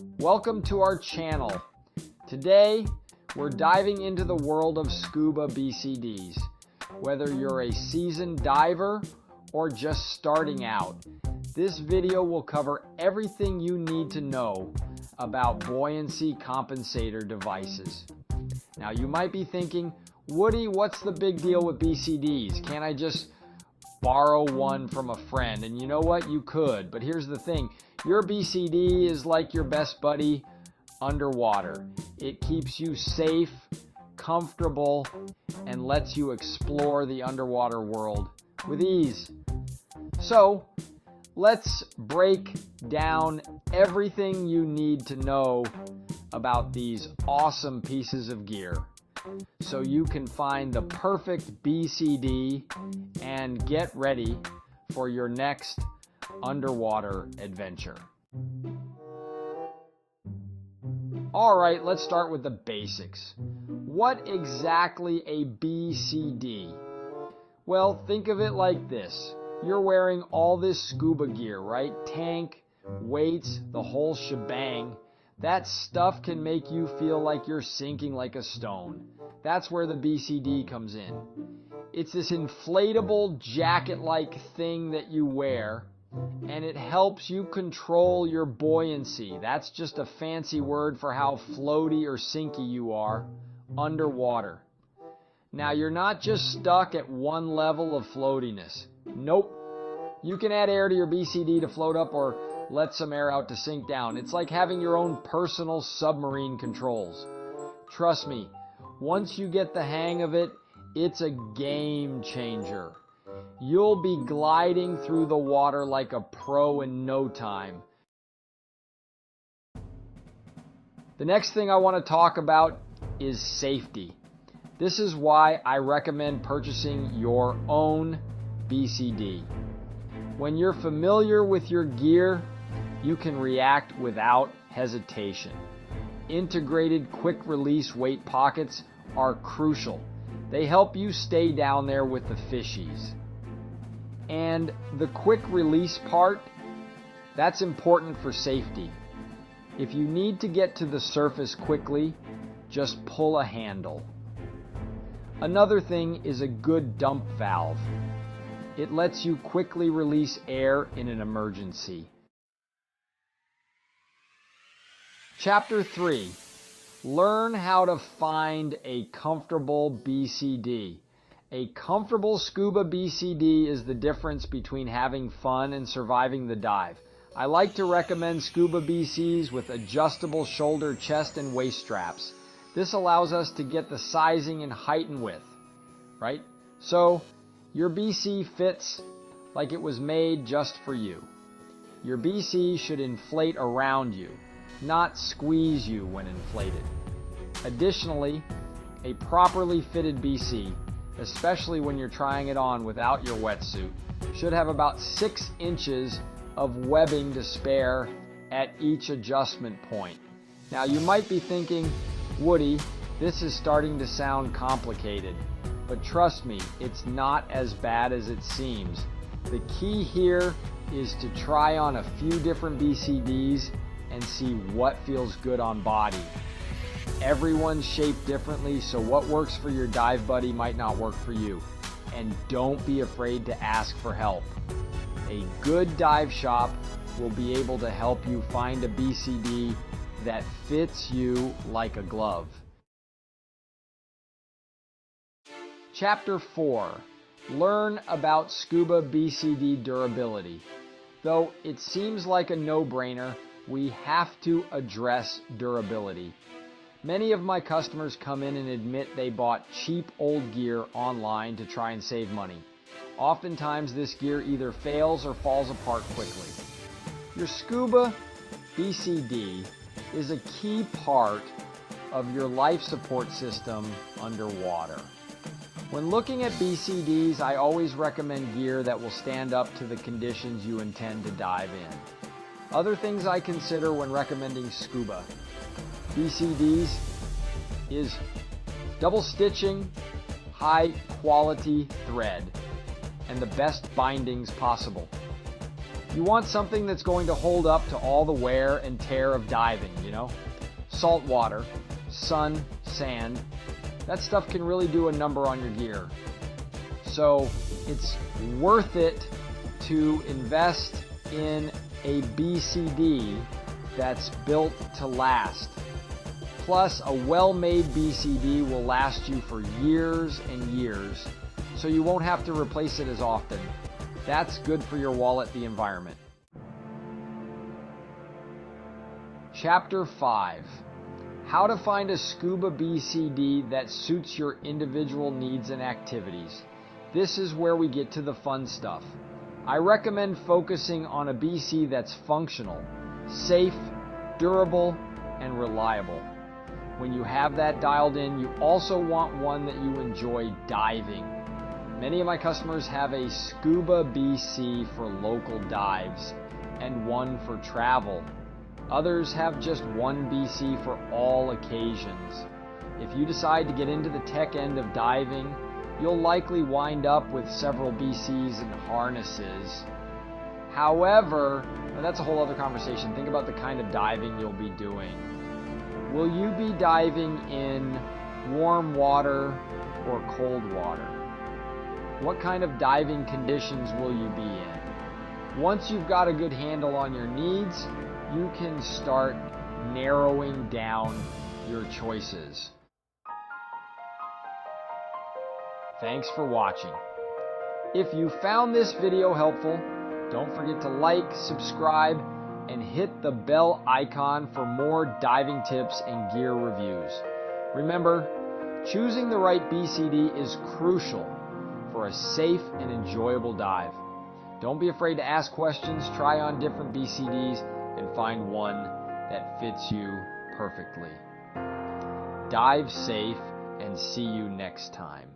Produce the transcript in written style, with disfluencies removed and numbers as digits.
Welcome to our channel. Today, we're diving into the world of scuba BCDs. Whether you're a seasoned diver or just starting out, this video will cover everything you need to know about buoyancy compensator devices. Now, you might be thinking, Woody, what's the big deal with BCDs? Can't I just borrow one from a friend? And you know what? You could, but here's the thing. Your BCD is like your best buddy underwater. It keeps you safe, comfortable, and lets you explore the underwater world with ease. So, let's break down everything you need to know about these awesome pieces of gear so you can find the perfect BCD and get ready for your next underwater adventure. All right, let's start with the basics. What exactly a BCD? Well, think of it like this. You're wearing all this scuba gear, right? Tank, weights, the whole shebang. That stuff can make you feel like you're sinking like a stone. That's where the BCD comes in. It's this inflatable jacket-like thing that you wear, and it helps you control your buoyancy. That's just a fancy word for how floaty or sinky you are underwater. Now, you're not just stuck at one level of floatiness. Nope. You can add air to your BCD to float up or let some air out to sink down. It's like having your own personal submarine controls. Trust me, once you get the hang of it, it's a game changer. You'll be gliding through the water like a pro in no time. The next thing I want to talk about is safety. This is why I recommend purchasing your own BCD. When you're familiar with your gear, you can react without hesitation. Integrated quick-release weight pockets are crucial. They help you stay down there with the fishies. And the quick release part, that's important for safety. If you need to get to the surface quickly, just pull a handle. Another thing is a good dump valve. It lets you quickly release air in an emergency. Chapter 3. Learn how to find a comfortable BCD. A comfortable scuba BCD is the difference between having fun and surviving the dive. I like to recommend scuba BCs with adjustable shoulder, chest, and waist straps. This allows us to get the sizing and height and width, right? So, your BC fits like it was made just for you. Your BC should inflate around you, not squeeze you when inflated. Additionally, a properly fitted BC, especially when you're trying it on without your wetsuit, should have about 6 inches of webbing to spare at each adjustment point. Now, you might be thinking, Woody, this is starting to sound complicated, but trust me, it's not as bad as it seems. The key here is to try on a few different BCDs and see what feels good on body. Everyone's shaped differently, so what works for your dive buddy might not work for you. And don't be afraid to ask for help. A good dive shop will be able to help you find a BCD that fits you like a glove. Chapter 4. Learn about scuba BCD durability. Though it seems like a no-brainer, we have to address durability. Many of my customers come in and admit they bought cheap old gear online to try and save money. Oftentimes this gear either fails or falls apart quickly. Your scuba BCD is a key part of your life support system underwater. When looking at BCDs, I always recommend gear that will stand up to the conditions you intend to dive in. Other things I consider when recommending scuba BCDs is double stitching, high quality thread, and the best bindings possible. You want something that's going to hold up to all the wear and tear of diving, you know? Salt water, sun, sand, that stuff can really do a number on your gear. So it's worth it to invest in a BCD that's built to last. Plus, a well-made BCD will last you for years and years, so you won't have to replace it as often. That's good for your wallet, the environment. Chapter 5. How to find a Scuba BCD that suits your individual needs and activities. This is where we get to the fun stuff. I recommend focusing on a BC that's functional, safe, durable, and reliable. When you have that dialed in, you also want one that you enjoy diving. Many of my customers have a Scuba BC for local dives and one for travel. Others have just one BC for all occasions. If you decide to get into the tech end of diving, you'll likely wind up with several BCs and harnesses. However, and that's a whole other conversation. Think about the kind of diving you'll be doing. Will you be diving in warm water or cold water? What kind of diving conditions will you be in? Once you've got a good handle on your needs, you can start narrowing down your choices. Thanks for watching. If you found this video helpful, don't forget to like, subscribe, and hit the bell icon for more diving tips and gear reviews. Remember, choosing the right BCD is crucial for a safe and enjoyable dive. Don't be afraid to ask questions, try on different BCDs, and find one that fits you perfectly. Dive safe and see you next time.